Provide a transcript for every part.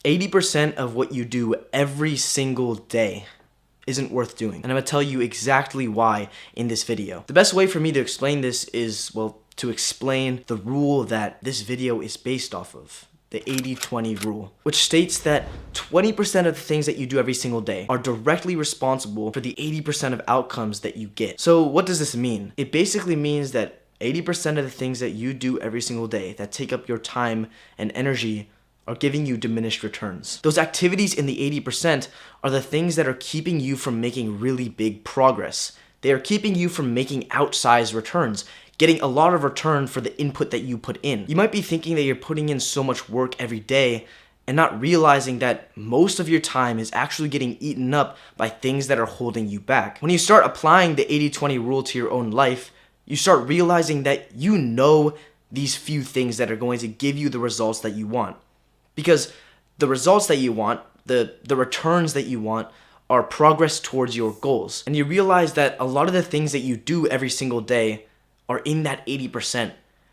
80% of what you do every single day isn't worth doing. And I'm gonna tell you exactly why in this video. The best way for me to explain this is, well, to explain the rule that this video is based off of. The 80-20 rule, which states that 20% of the things that you do every single day are directly responsible for the 80% of outcomes that you get. So what does this mean? It basically means that 80% of the things that you do every single day that take up your time and energy are giving you diminished returns. Those activities in the 80% are the things that are keeping you from making really big progress. They are keeping you from making outsized returns, getting a lot of return for the input that you put in. You might be thinking that you're putting in so much work every day and not realizing that most of your time is actually getting eaten up by things that are holding you back. When you start applying the 80-20 rule to your own life, you start realizing that you know these few things that are going to give you the results that you want. Because the results that you want, the returns that you want, are progress towards your goals. And you realize that a lot of the things that you do every single day are in that 80%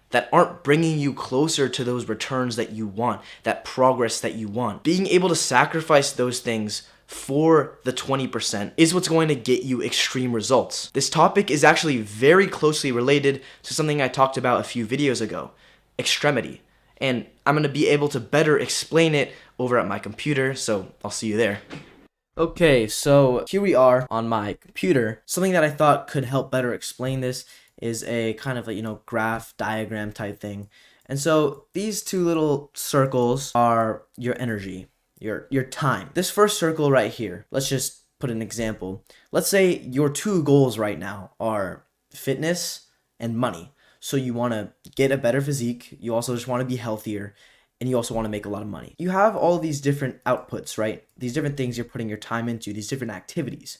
that aren't bringing you closer to those returns that you want, that progress that you want. Being able to sacrifice those things for the 20% is what's going to get you extreme results. This topic is actually very closely related to something I talked about a few videos ago, extremity. And I'm going to be able to better explain it over at my computer, so I'll see you there. Okay, so here we are on my computer. Something that I thought could help better explain this is a kind of a, graph diagram type thing. And so these two little circles are your energy, your time. This first circle right here, let's just put an example. Let's say your two goals right now are fitness and money. So you want to get a better physique, you also just want to be healthier, and you also want to make a lot of money. You have all these different outputs, right? These different things you're putting your time into, these different activities.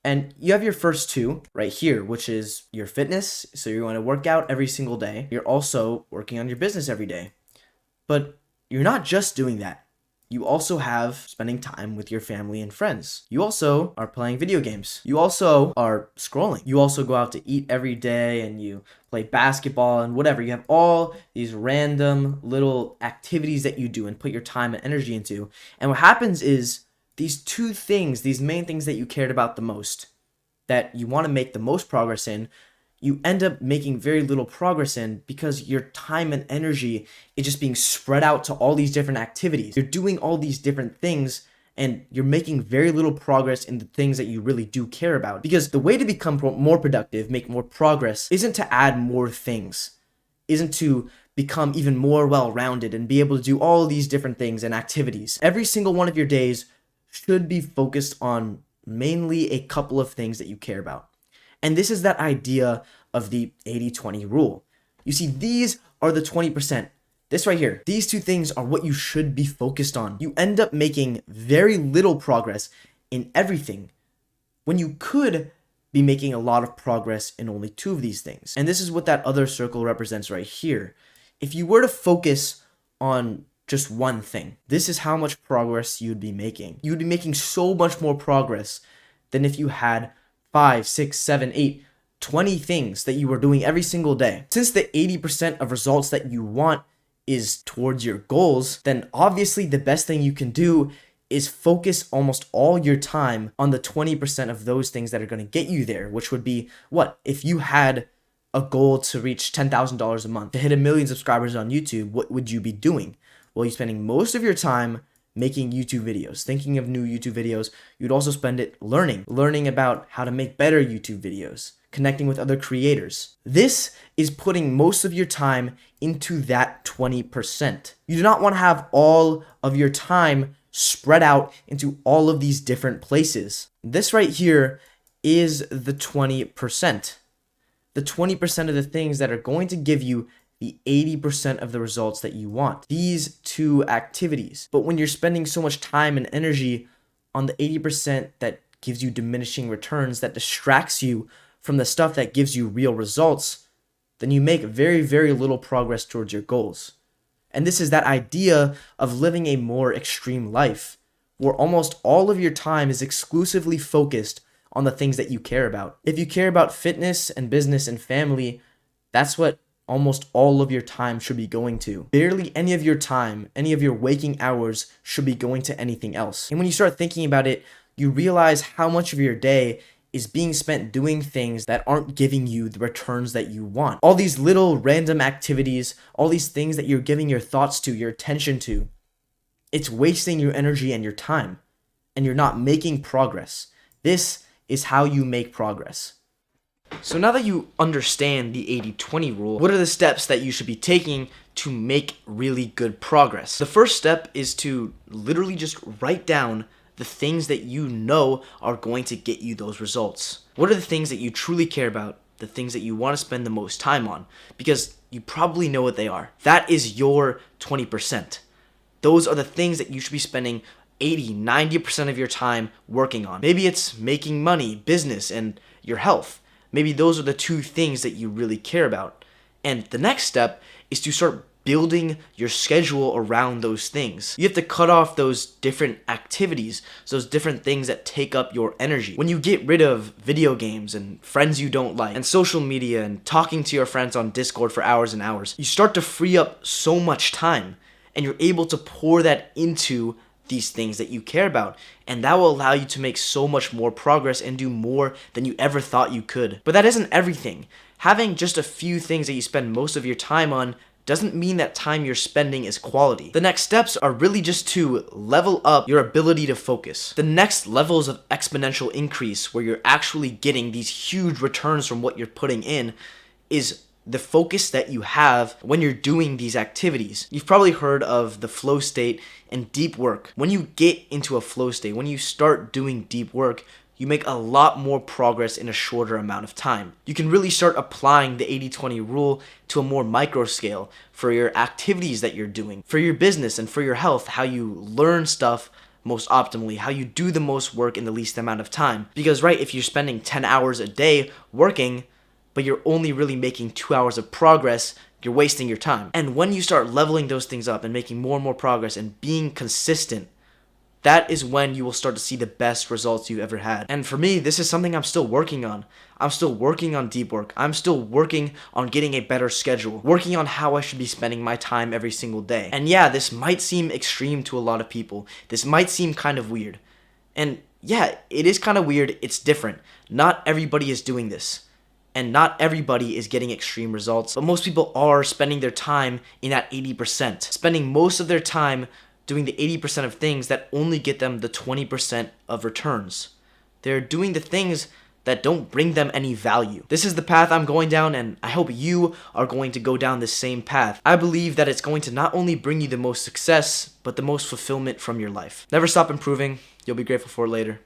And you have your first two right here, which is your fitness. So you're going to work out every single day. You're also working on your business every day. But you're not just doing that. You also have spending time with your family and friends. You also are playing video games. You also are scrolling. You also go out to eat every day and you play basketball and whatever. You have all these random little activities that you do and put your time and energy into. And what happens is these two things, these main things that you cared about the most, that you want to make the most progress in, you end up making very little progress in because your time and energy is just being spread out to all these different activities. You're doing all these different things and you're making very little progress in the things that you really do care about. Because the way to become more productive, make more progress, isn't to add more things, isn't to become even more well-rounded and be able to do all these different things and activities. Every single one of your days should be focused on mainly a couple of things that you care about. And this is that idea of the 80-20 rule. You see, these are the 20%. This right here, these two things are what you should be focused on. You end up making very little progress in everything when you could be making a lot of progress in only two of these things. And this is what that other circle represents right here. If you were to focus on just one thing, this is how much progress you'd be making. You'd be making so much more progress than if you had 5, 6, 7, 8, 20 things that you were doing every single day. Since the 80% of results that you want is towards your goals, then obviously the best thing you can do is focus almost all your time on the 20% of those things that are going to get you there, which would be what? If you had a goal to reach $10,000 a month, to hit 1 million subscribers on YouTube, what would you be doing? Well, you're spending most of your time making YouTube videos, thinking of new YouTube videos. You'd also spend it learning about how to make better YouTube videos, connecting with other creators. This is putting most of your time into that 20%. You do not want to have all of your time spread out into all of these different places. This right here is the 20%. The 20% of the things that are going to give you the 80% of the results that you want. These two activities. But when you're spending so much time and energy on the 80% that gives you diminishing returns, that distracts you from the stuff that gives you real results, then you make very, very little progress towards your goals. And this is that idea of living a more extreme life, where almost all of your time is exclusively focused on the things that you care about. If you care about fitness and business and family, that's what almost all of your time should be going to. Barely any of your time, any of your waking hours should be going to anything else. And when you start thinking about it, you realize how much of your day is being spent doing things that aren't giving you the returns that you want. All these little random activities, all these things that you're giving your thoughts to, your attention to, it's wasting your energy and your time, and you're not making progress. This is how you make progress. So now that you understand the 80-20 rule, what are the steps that you should be taking to make really good progress? The first step is to literally just write down the things that you know are going to get you those results. What are the things that you truly care about, the things that you want to spend the most time on? Because you probably know what they are. That is your 20%. Those are the things that you should be spending 80-90% of your time working on. Maybe it's making money, business, and your health. Maybe those are the two things that you really care about. And the next step is to start building your schedule around those things. You have to cut off those different activities, those different things that take up your energy. When you get rid of video games and friends you don't like, and social media, and talking to your friends on Discord for hours and hours, you start to free up so much time, and you're able to pour that into these things that you care about, and that will allow you to make so much more progress and do more than you ever thought you could. But that isn't everything. Having just a few things that you spend most of your time on doesn't mean that time you're spending is quality. The next steps are really just to level up your ability to focus. The next levels of exponential increase, where you're actually getting these huge returns from what you're putting in, is the focus that you have when you're doing these activities. You've probably heard of the flow state and deep work. When you get into a flow state, when you start doing deep work, you make a lot more progress in a shorter amount of time. You can really start applying the 80-20 rule to a more micro scale for your activities that you're doing, for your business and for your health, how you learn stuff most optimally, how you do the most work in the least amount of time. Because right, if you're spending 10 hours a day working, but you're only really making 2 hours of progress, you're wasting your time. And when you start leveling those things up and making more and more progress and being consistent, that is when you will start to see the best results you've ever had. And for me, this is something I'm still working on. I'm still working on deep work. I'm still working on getting a better schedule, working on how I should be spending my time every single day. And yeah, this might seem extreme to a lot of people. This might seem kind of weird. And yeah, it is kind of weird. It's different. Not everybody is doing this. And not everybody is getting extreme results, but most people are spending their time in that 80%, spending most of their time doing the 80% of things that only get them the 20% of returns. They're doing the things that don't bring them any value. This is the path I'm going down, and I hope you are going to go down the same path. I believe that it's going to not only bring you the most success, but the most fulfillment from your life. Never stop improving. You'll be grateful for it later.